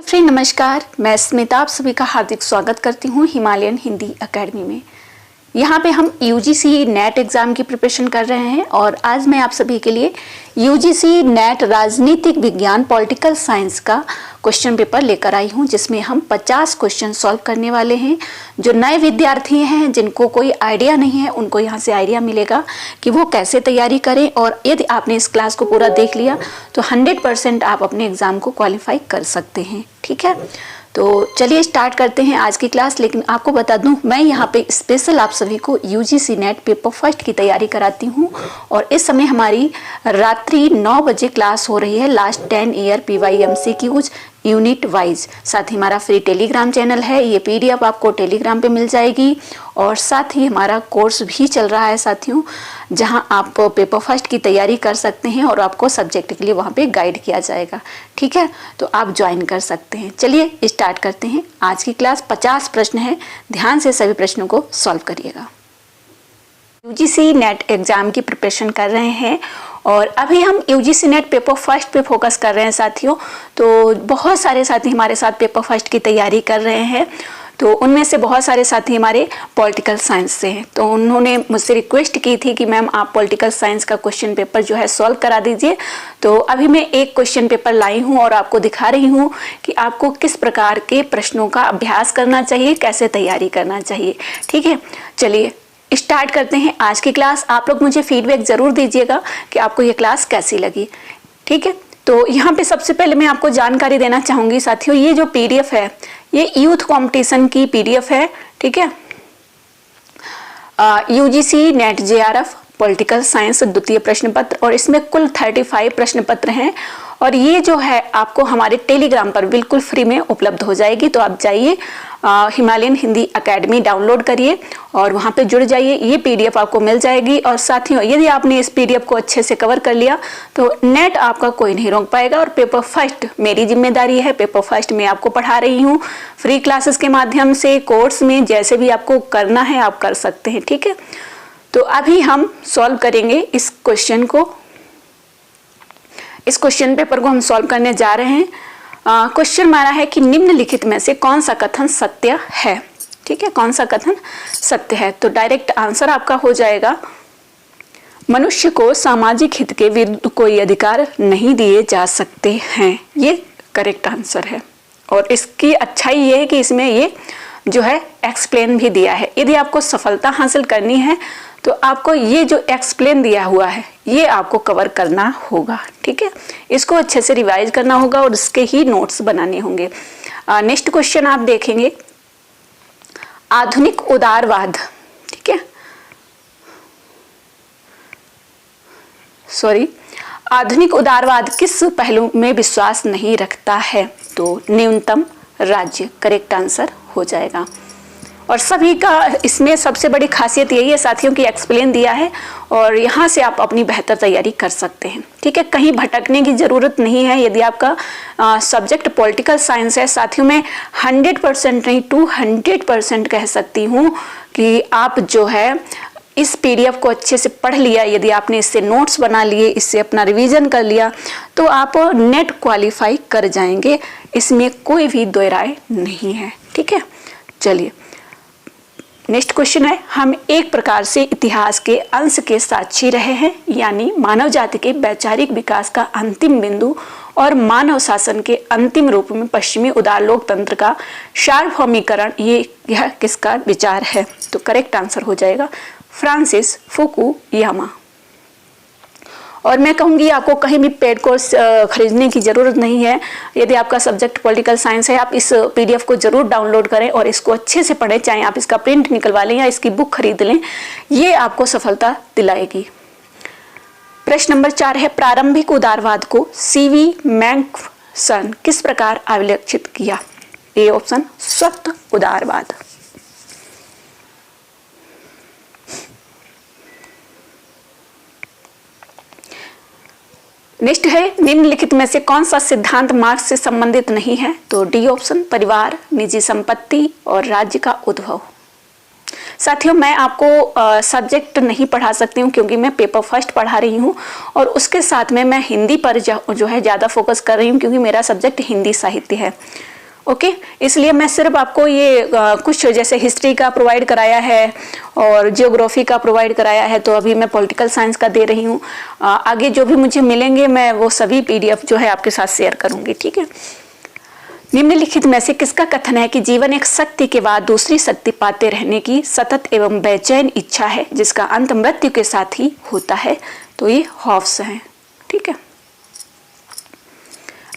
Friend नमस्कार, मैं स्मिता आप सभी का हार्दिक स्वागत करती हूँ हिमालयन हिंदी एकेडमी में। यहाँ पे हम यूजीसी नेट एग्ज़ाम की प्रिपरेशन कर रहे हैं और आज मैं आप सभी के लिए यूजीसी नेट राजनीतिक विज्ञान पॉलिटिकल साइंस का क्वेश्चन पेपर लेकर आई हूँ, जिसमें हम 50 क्वेश्चन सॉल्व करने वाले हैं। जो नए विद्यार्थी हैं, जिनको कोई आइडिया नहीं है, उनको यहाँ से आइडिया मिलेगा कि वो कैसे तैयारी करें। और यदि आपने इस क्लास को पूरा देख लिया तो 100% आप अपने एग्ज़ाम को क्वालिफाई कर सकते हैं। ठीक है, तो चलिए स्टार्ट करते हैं आज की क्लास। लेकिन आपको बता दूं, मैं यहाँ पे स्पेशल आप सभी को यूजीसी नेट पेपर फर्स्ट की तैयारी कराती हूँ और इस समय हमारी रात्रि 9 बजे क्लास हो रही है last 10 year PYMCQs unit wise. साथ ही हमारा फ्री टेलीग्राम चैनल है, ये PDF आपको टेलीग्राम पे मिल जाएगी। और साथ ही हमारा कोर्स भी चल रहा है साथियों, जहां आप पेपर फर्स्ट की तैयारी कर सकते हैं और आपको सब्जेक्ट के लिए वहां पे गाइड किया जाएगा। ठीक है, तो आप ज्वाइन कर सकते हैं। चलिए स्टार्ट करते हैं आज की क्लास। 50 प्रश्न है, ध्यान से सभी प्रश्नों को सॉल्व करिएगा। यूजीसी नेट एग्जाम की प्रिपरेशन कर रहे हैं और अभी हम यूजीसी नेट पेपर फर्स्ट पे फोकस कर रहे हैं साथियों। तो बहुत सारे साथी हमारे साथ पेपर फर्स्ट की तैयारी कर रहे हैं, तो उनमें से बहुत सारे साथी हमारे पॉलिटिकल साइंस से हैं। तो उन्होंने मुझसे रिक्वेस्ट की थी कि मैम आप पॉलिटिकल साइंस का क्वेश्चन पेपर जो है सॉल्व करा दीजिए। तो अभी मैं एक क्वेश्चन पेपर लाई हूँ और आपको दिखा रही हूँ कि आपको किस प्रकार के प्रश्नों का अभ्यास करना चाहिए, कैसे तैयारी करना चाहिए। ठीक है, चलिए स्टार्ट करते हैं आज की क्लास। आप लोग मुझे फीडबैक ज़रूर दीजिएगा कि आपको ये क्लास कैसी लगी। ठीक है, तो यहाँ पे सबसे पहले मैं आपको जानकारी देना चाहूँगी साथियों, ये जो PDF है ये यूथ कंपटीशन की PDF है। ठीक है, UGC net JRF political science द्वितीय प्रश्न पत्र, और इसमें कुल 35 प्रश्न पत्र हैं। और ये जो है आपको हमारे टेलीग्राम पर बिल्कुल फ्री में उपलब्ध हो जाएगी। तो आप जाइए हिमालयन हिंदी एकेडमी डाउनलोड करिए और वहाँ पे जुड़ जाइए, ये PDF आपको मिल जाएगी। और साथियों, यदि आपने इस PDF को अच्छे से कवर कर लिया तो नेट आपका कोई नहीं रोक पाएगा। और पेपर फर्स्ट मेरी जिम्मेदारी है, पेपर फर्स्ट मैं आपको पढ़ा रही हूँ फ्री क्लासेस के माध्यम से। कोर्स में जैसे भी आपको करना है आप कर सकते हैं। ठीक है, तो अभी हम सॉल्व करेंगे इस क्वेश्चन को, इस क्वेश्चन पेपर को हम सॉल्व करने जा रहे हैं। क्वेश्चन हमारा है कि निम्नलिखित में से कौन सा कथन सत्य है। ठीक है, कौन सा कथन सत्य है। तो डायरेक्ट आंसर आपका हो जाएगा, मनुष्य को सामाजिक हित के विरुद्ध कोई अधिकार नहीं दिए जा सकते हैं। ये करेक्ट आंसर है। और इसकी अच्छाई ये है कि इसमें ये जो है एक्सप्लेन भी दिया है। यदि आपको सफलता हासिल करनी है तो आपको ये जो एक्सप्लेन दिया हुआ है ये आपको कवर करना होगा। ठीक है, इसको अच्छे से रिवाइज करना होगा और इसके ही नोट्स बनाने होंगे। नेक्स्ट क्वेश्चन आप देखेंगे, आधुनिक उदारवाद। ठीक है, आधुनिक उदारवाद किस पहलू में विश्वास नहीं रखता है। तो न्यूनतम राज्य करेक्ट आंसर हो जाएगा। और सभी का इसमें सबसे बड़ी खासियत यही है साथियों की एक्सप्लेन दिया है और यहाँ से आप अपनी बेहतर तैयारी कर सकते हैं। ठीक है, कहीं भटकने की ज़रूरत नहीं है। यदि आपका सब्जेक्ट पॉलिटिकल साइंस है साथियों, में 100% नहीं 200% कह सकती हूँ कि आप जो है इस PDF को अच्छे से पढ़ लिया, यदि आपने इससे नोट्स बना लिए, इससे अपना रिवीजन कर लिया तो आप नेट क्वालिफाई कर जाएंगे। इसमें कोई भी दो राय नहीं है। ठीक है, चलिए नेक्स्ट क्वेश्चन है, हम एक प्रकार से इतिहास के अंश के साक्षी रहे हैं, यानी मानव जाति के वैचारिक विकास का अंतिम बिंदु और मानव शासन के अंतिम रूप में पश्चिमी उदार लोकतंत्र का सार्वभौमिकरण, यह किसका विचार है। तो करेक्ट आंसर हो जाएगा फ्रांसिस फुकुयामा। और मैं कहूँगी आपको कहीं भी पेड कोर्स खरीदने की ज़रूरत नहीं है। यदि आपका सब्जेक्ट पॉलिटिकल साइंस है, आप इस PDF को ज़रूर डाउनलोड करें और इसको अच्छे से पढ़ें, चाहे आप इसका प्रिंट निकलवा लें या इसकी बुक खरीद लें, ये आपको सफलता दिलाएगी। प्रश्न नंबर 4 है, प्रारंभिक उदारवाद को CV मैकफर्सन किस प्रकार अभिलक्षित किया। ए ऑप्शन स्वतः उदारवाद। नेक्स्ट है, निम्नलिखित में से कौन सा सिद्धांत मार्क्स से संबंधित नहीं है। तो डी ऑप्शन, परिवार, निजी संपत्ति और राज्य का उद्भव। साथियों, मैं आपको सब्जेक्ट नहीं पढ़ा सकती हूँ क्योंकि मैं पेपर फर्स्ट पढ़ा रही हूँ और उसके साथ में मैं हिंदी पर जो है ज़्यादा फोकस कर रही हूँ क्योंकि मेरा सब्जेक्ट हिंदी साहित्य है। ओके, इसलिए मैं सिर्फ आपको ये कुछ जैसे हिस्ट्री का प्रोवाइड कराया है और जियोग्राफी का प्रोवाइड कराया है, तो अभी मैं पॉलिटिकल साइंस का दे रही हूँ। आगे जो भी मुझे मिलेंगे मैं वो सभी पीडीएफ जो है आपके साथ शेयर करूँगी, ठीक है। निम्नलिखित में से किसका कथन है कि जीवन एक शक्ति के बाद दूसरी शक्ति पाते रहने की सतत एवं बेचैन इच्छा है जिसका अंत मृत्यु के साथ ही होता है? तो ये हॉब्स है, ठीक है।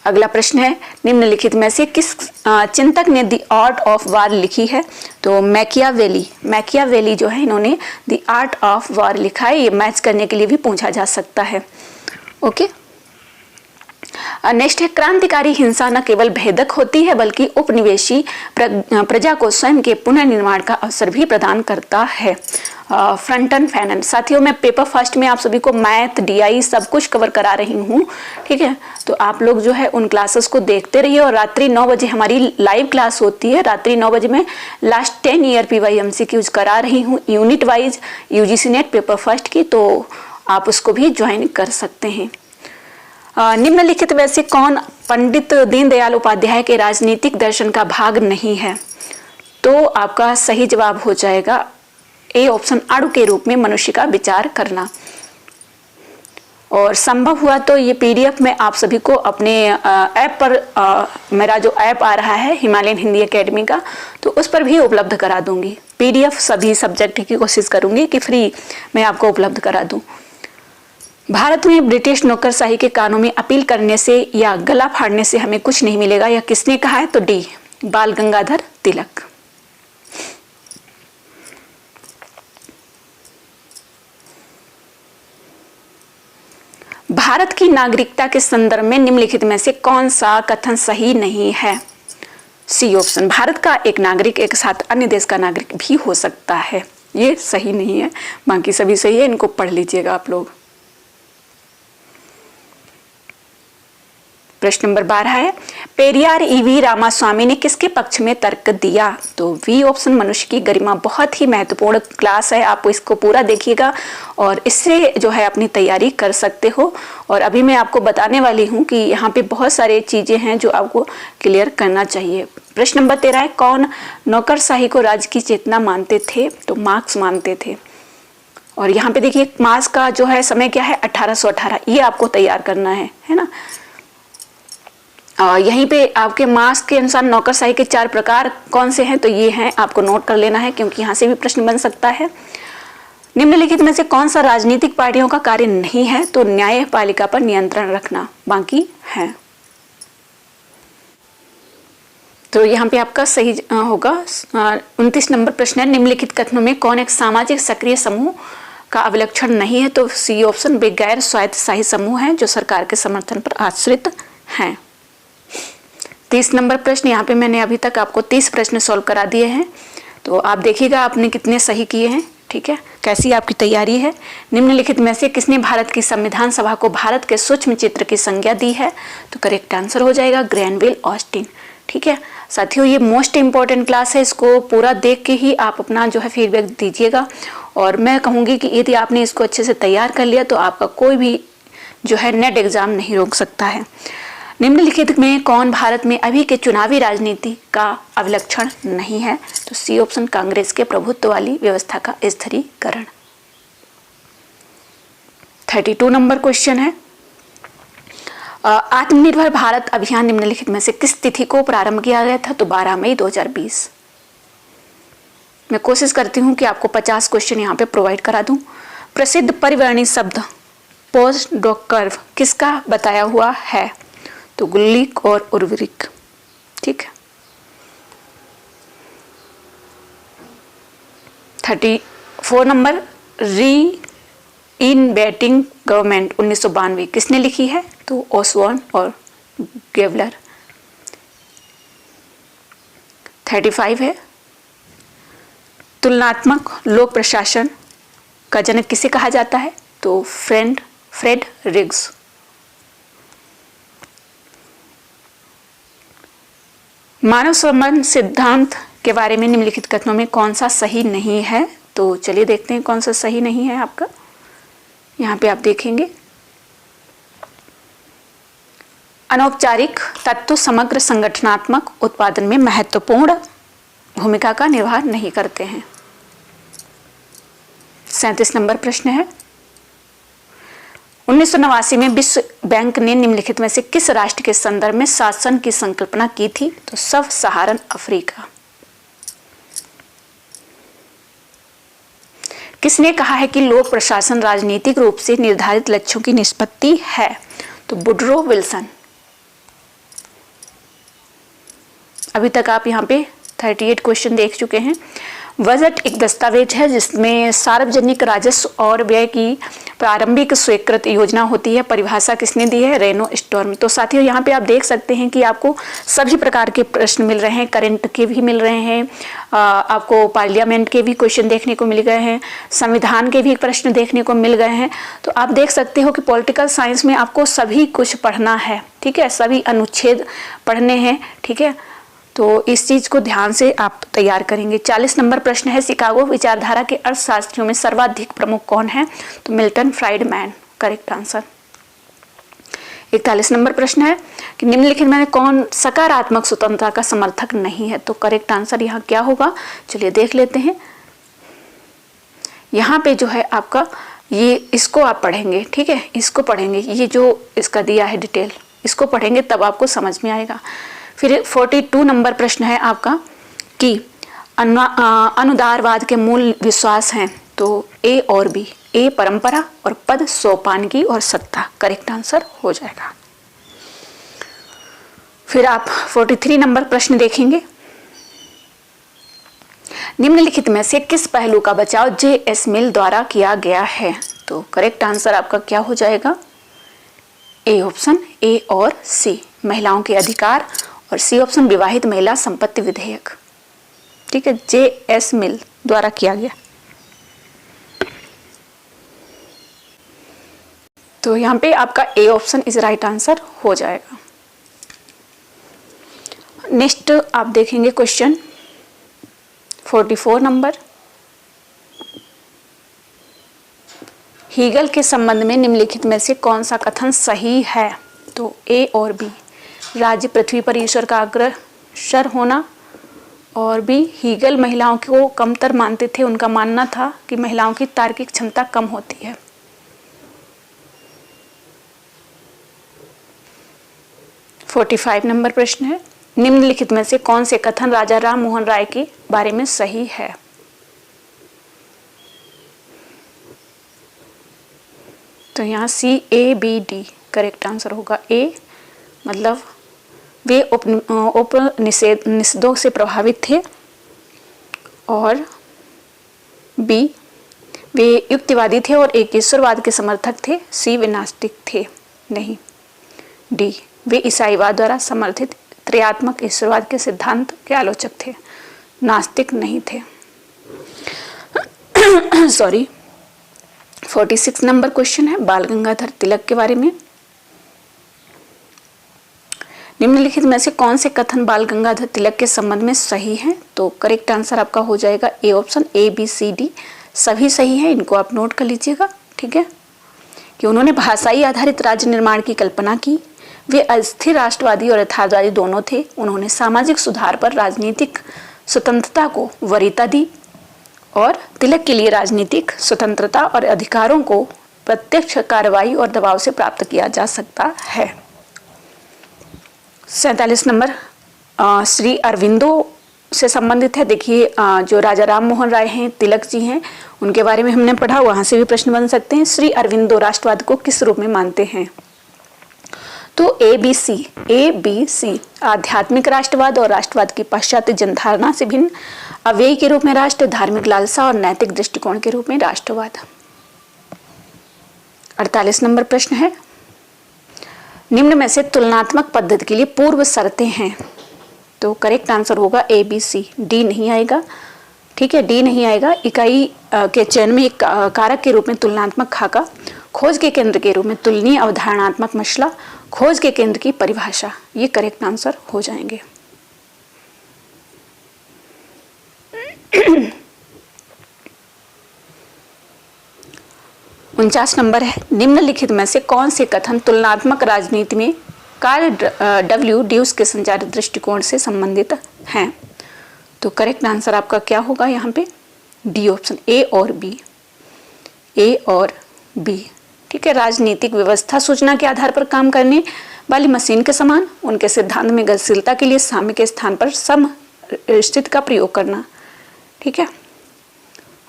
अगला प्रश्न है, निम्नलिखित में से किस चिंतक ने द आर्ट ऑफ वार लिखी है? तो मैकियावेली जो है इन्होंने द आर्ट ऑफ वार लिखा है। ये मैच करने के लिए भी पूछा जा सकता है। ओके, नेक्स्ट है, क्रांतिकारी हिंसा न केवल भेदक होती है बल्कि उपनिवेशी प्रजा को स्वयं के पुनर्निर्माण का अवसर भी प्रदान करता है। फ्रंटन फैनन। साथियों, मैं पेपर फर्स्ट में आप सभी को मैथ, डीआई सब कुछ कवर करा रही हूँ, ठीक है। तो आप लोग जो है उन क्लासेस को देखते रहिए और रात्रि 9 बजे हमारी लाइव क्लास होती है। रात्रि 9 बजे मैं लास्ट 10 ईयर PYMCQs करा रही हूँ unit wise UGC net paper first की, तो आप उसको भी ज्वाइन कर सकते हैं। निम्नलिखित में से कौन पंडित दीनदयाल उपाध्याय के राजनीतिक दर्शन का भाग नहीं है? तो आपका सही जवाब हो जाएगा ए ऑप्शन, अणु के रूप में मनुष्य का विचार करना। और संभव हुआ तो ये पीडीएफ में आप सभी को अपने ऐप पर मेरा जो ऐप आ रहा है हिमालयन हिंदी एकेडमी का, तो उस पर भी उपलब्ध करा दूंगी। पीडीएफ सभी सब्जेक्ट की कोशिश करूंगी कि फ्री मैं आपको उपलब्ध करा दूं। भारत में ब्रिटिश नौकरशाही के कानून में अपील करने से या गला फाड़ने से हमें कुछ नहीं मिलेगा, यह किसने कहा है? तो डी, बाल गंगाधर तिलक। भारत की नागरिकता के संदर्भ में निम्नलिखित में से कौन सा कथन सही नहीं है? सी ऑप्शन, भारत का एक नागरिक एक साथ अन्य देश का नागरिक भी हो सकता है। ये सही नहीं है, बाकी सभी सही है, इनको पढ़ लीजिएगा आप लोग। प्रश्न नंबर 12 है, पेरियार EV रामास्वामी ने किसके पक्ष में तर्क दिया? तो वी ऑप्शन, मनुष्य की गरिमा। बहुत ही महत्वपूर्ण क्लास है, आप इसको पूरा देखिएगा और इससे जो है अपनी तैयारी कर सकते हो। और अभी मैं आपको बताने वाली हूँ कि यहाँ पे बहुत सारी चीजें हैं जो आपको क्लियर करना चाहिए। प्रश्न नंबर 13 है, कौन नौकरशाही को राज्य की चेतना मानते थे? तो मार्क्स मानते थे। और यहाँ पे देखिए मार्क्स का जो है समय क्या है? 1818। ये आपको तैयार करना है ना। यहीं पे आपके मार्क्स के अनुसार नौकरशाही के 4 प्रकार कौन से हैं? तो ये हैं, आपको नोट कर लेना है क्योंकि यहाँ से भी प्रश्न बन सकता है। निम्नलिखित में से कौन सा राजनीतिक पार्टियों का कार्य नहीं है? तो न्यायपालिका पर नियंत्रण रखना। बाकी है, तो यहाँ पे आपका सही होगा। 29 नंबर प्रश्न है, निम्नलिखित कथनों में कौन एक सामाजिक सक्रिय समूह का अवलक्षण नहीं है? तो सी ऑप्शन, वे गैर स्वायत्तशाही समूह हैं जो सरकार के समर्थन पर आश्रित हैं। 30 नंबर प्रश्न, यहाँ पे मैंने अभी तक आपको 30 प्रश्न सॉल्व करा दिए हैं, तो आप देखिएगा आपने कितने सही किए हैं, ठीक है, कैसी आपकी तैयारी है। निम्नलिखित में से किसने भारत की संविधान सभा को भारत के सूक्ष्म चित्र की संज्ञा दी है? तो करेक्ट आंसर हो जाएगा ग्रैनविल ऑस्टिन, ठीक है। साथियों, ये मोस्ट इंपॉर्टेंट क्लास है, इसको पूरा देख के ही आप अपना जो है फीडबैक दीजिएगा। और मैं कहूँगी कि यदि आपने इसको अच्छे से तैयार कर लिया तो आपका कोई भी जो है नेट एग्जाम नहीं रोक सकता है। निम्नलिखित में कौन भारत में अभी के चुनावी राजनीति का अवलक्षण नहीं है? तो सी ऑप्शन, कांग्रेस के प्रभुत्व वाली व्यवस्था का स्थिरीकरण। 32 नंबर क्वेश्चन है, आत्मनिर्भर भारत अभियान निम्नलिखित में से किस तिथि को प्रारंभ किया गया था? तो 12 मई 2020। मैं कोशिश करती हूं कि आपको 50 क्वेश्चन यहाँ पे प्रोवाइड करा दूं। प्रसिद्ध परिवर्णी शब्द पोस्ट डॉक कर्व किसका बताया हुआ है? तो गुल्लिक और उर्वरिक, ठीक है। 34 नंबर, री इन बैटिंग गवर्नमेंट 1992 किसने लिखी है? तो ओसबॉर्न और गेवलर। 35 है, तुलनात्मक लोक प्रशासन का जनक किसे कहा जाता है? तो फ्रेड रिग्स। मानव संबंध सिद्धांत के बारे में निम्नलिखित कथनों में कौन सा सही नहीं है? तो चलिए देखते हैं कौन सा सही नहीं है आपका। यहाँ पे आप देखेंगे, अनौपचारिक तत्व समग्र संगठनात्मक उत्पादन में महत्वपूर्ण भूमिका का निर्वाह नहीं करते हैं। 37 नंबर प्रश्न है, 1989 में विश्व बैंक ने निम्नलिखित में से किस राष्ट्र के संदर्भ में शासन की संकल्पना की थी? तो सब सहारन अफ्रीका। किसने कहा है कि लोक प्रशासन राजनीतिक रूप से निर्धारित लक्ष्यों की निष्पत्ति है? तो वुडरो विल्सन। अभी तक आप यहाँ पे 38 क्वेश्चन देख चुके हैं। बजट एक दस्तावेज है जिसमें सार्वजनिक राजस्व और व्यय की प्रारंभिक स्वीकृत योजना होती है। परिभाषा किसने दी है? रेनो स्टॉर्म। तो साथियों यहाँ पे आप देख सकते हैं कि आपको सभी प्रकार के प्रश्न मिल रहे हैं, करंट के भी मिल रहे हैं, आपको पार्लियामेंट के भी क्वेश्चन देखने को मिल गए हैं, संविधान के भी प्रश्न देखने को मिल गए हैं। तो आप देख सकते हो कि पॉलिटिकल साइंस में आपको सभी कुछ पढ़ना है, ठीक है, सभी अनुच्छेद पढ़ने हैं, ठीक है। तो इस चीज को ध्यान से आप तैयार करेंगे। 40 नंबर प्रश्न है, शिकागो विचारधारा के अर्थशास्त्रियों में सर्वाधिक प्रमुख कौन है? तो Milton Friedman, correct answer. 41 number प्रश्न है कि निम्नलिखित में कौन सकारात्मक स्वतंत्रता का समर्थक नहीं है? तो करेक्ट आंसर यहाँ क्या होगा? चलिए देख लेते हैं। यहाँ पे जो है आपका ये, इसको आप पढ़ेंगे, ठीक है, इसको पढ़ेंगे, ये जो इसका दिया है डिटेल, इसको पढ़ेंगे तब आपको समझ में आएगा। फिर 42 नंबर प्रश्न है आपका कि अनुदारवाद के मूल विश्वास हैं? तो ए और बी, ए परंपरा और पद सोपानकी और सत्ता, करेक्ट आंसर हो जाएगा। फिर आप 43 नंबर प्रश्न देखेंगे, निम्नलिखित में से किस पहलू का बचाव जे.एस. मिल द्वारा किया गया है? तो करेक्ट आंसर आपका क्या हो जाएगा? ए ऑप्शन, ए और सी, महिलाओं के अधिकार, और सी ऑप्शन विवाहित महिला संपत्ति विधेयक, ठीक है, जे.एस. मिल द्वारा किया गया। तो यहाँ पे आपका A option is right answer हो जाएगा। नेक्स्ट आप देखेंगे क्वेश्चन 44 नंबर, हीगल के संबंध में निम्नलिखित में से कौन सा कथन सही है? तो ए और बी, राज्य पृथ्वी पर ईश्वर का अग्रसर होना, और बी हीगल महिलाओं को कमतर मानते थे, उनका मानना था कि महिलाओं की तार्किक क्षमता कम होती है। – 45 नंबर प्रश्न है, निम्नलिखित में से कौन से कथन राजा राम मोहन राय के बारे में सही है? तो यहाँ सी, ए, बी, डी, करेक्ट आंसर होगा ए, मतलब वे उपनिषदों से प्रभावित थे, और बी वे युक्तिवादी थे और एकेश्वरवाद के समर्थक थे, सी वे नास्तिक थे, नहीं, डी वे ईसाईवाद द्वारा समर्थित त्रयात्मक ईश्वरवाद के सिद्धांत के आलोचक थे, नास्तिक नहीं थे। सॉरी। 46 नंबर क्वेश्चन है, बाल गंगाधर तिलक के बारे में, निम्नलिखित में से कौन से कथन बाल गंगाधर तिलक के संबंध में सही हैं? तो करेक्ट आंसर आपका हो जाएगा A option, A, B, C, D, सभी सही है, इनको आप नोट कर लीजिएगा, ठीक है। कि उन्होंने भाषाई आधारित राज्य निर्माण की कल्पना की, वे अस्थिर राष्ट्रवादी और यथार्थवादी दोनों थे, उन्होंने सामाजिक सुधार पर राजनीतिक स्वतंत्रता को वरीयता दी, और तिलक के लिए राजनीतिक स्वतंत्रता और अधिकारों को प्रत्यक्ष कार्रवाई और दबाव से प्राप्त किया जा सकता है। 47 नंबर श्री अरविंदो से संबंधित है। देखिए जो राजा राम मोहन राय हैं, तिलक जी हैं, उनके बारे में हमने पढ़ा, वहां से भी प्रश्न बन सकते हैं। श्री अरविंदो राष्ट्रवाद को किस रूप में मानते हैं? तो ए बी सी, आध्यात्मिक राष्ट्रवाद और राष्ट्रवाद की पाश्चात्य जनधारणा से भिन्न, अव्ययी के रूप में राष्ट्र, धार्मिक लालसा और नैतिक दृष्टिकोण के रूप में राष्ट्रवाद। 48 नंबर प्रश्न है, निम्न में से तुलनात्मक पद्धति के लिए पूर्व शर्तें हैं? तो करेक्ट आंसर होगा ए बी सी, डी नहीं आएगा, ठीक है, डी नहीं आएगा। इकाई के चयन में एक कारक के रूप में तुलनात्मक खाका, खोज के केंद्र के रूप में तुलनीय अवधारणात्मक मसला, खोज के केंद्र की परिभाषा, ये करेक्ट आंसर हो जाएंगे। उनचास नंबर है, निम्नलिखित में से कौन से कथन तुलनात्मक राजनीति में कार्ल डब्ल्यू ड्यूस के संचार दृष्टिकोण से संबंधित हैं। तो करेक्ट आंसर आपका क्या होगा यहाँ पे? डी ऑप्शन, ए और बी, ए और बी। ठीक है, राजनीतिक व्यवस्था सूचना के आधार पर काम करने वाली मशीन के समान, उनके सिद्धांत में गतिशीलता के लिए साम्य के स्थान पर सम स्थिति का प्रयोग करना। ठीक है,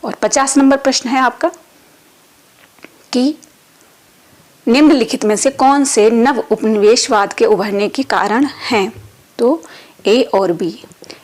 और 50 नंबर प्रश्न है आपका कि निम्नलिखित में से कौन से नव उपनिवेशवाद के उभरने के कारण हैं? तो ए और बी।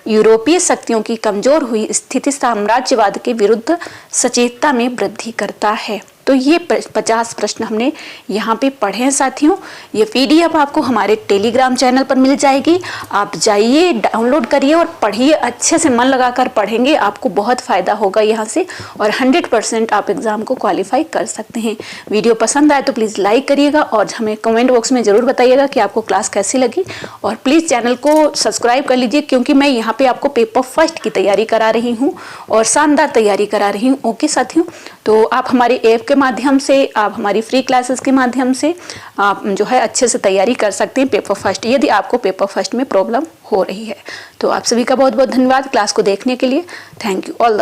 यूरोपीय शक्तियों की कमजोर हुई स्थिति साम्राज्यवाद के विरुद्ध सचेतता में वृद्धि करता है। तो ये 50 प्रश्न हमने यहाँ पे पढ़े हैं साथियों। ये पीडीएफ आपको हमारे टेलीग्राम चैनल पर मिल जाएगी। आप जाइए, डाउनलोड करिए और पढ़िए, अच्छे से मन लगाकर पढ़ेंगे, आपको बहुत फ़ायदा होगा यहाँ से और 100% आप एग्ज़ाम को क्वालिफाई कर सकते हैं। वीडियो पसंद आए तो प्लीज़ लाइक करिएगा और हमें कमेंट बॉक्स में ज़रूर बताइएगा कि आपको क्लास कैसी लगी, और प्लीज़ चैनल को सब्सक्राइब कर लीजिए, क्योंकि मैं यहाँ पे आपको पेपर फर्स्ट की तैयारी करा रही हूँ और शानदार तैयारी करा रही हूँ। ओके साथियों, तो आप हमारे ऐप के माध्यम से, आप हमारी फ्री क्लासेस के माध्यम से आप जो है अच्छे से तैयारी कर सकते हैं पेपर फर्स्ट, यदि आपको पेपर फर्स्ट में प्रॉब्लम हो रही है। तो आप सभी का बहुत बहुत धन्यवाद क्लास को देखने के लिए। Thank you, all the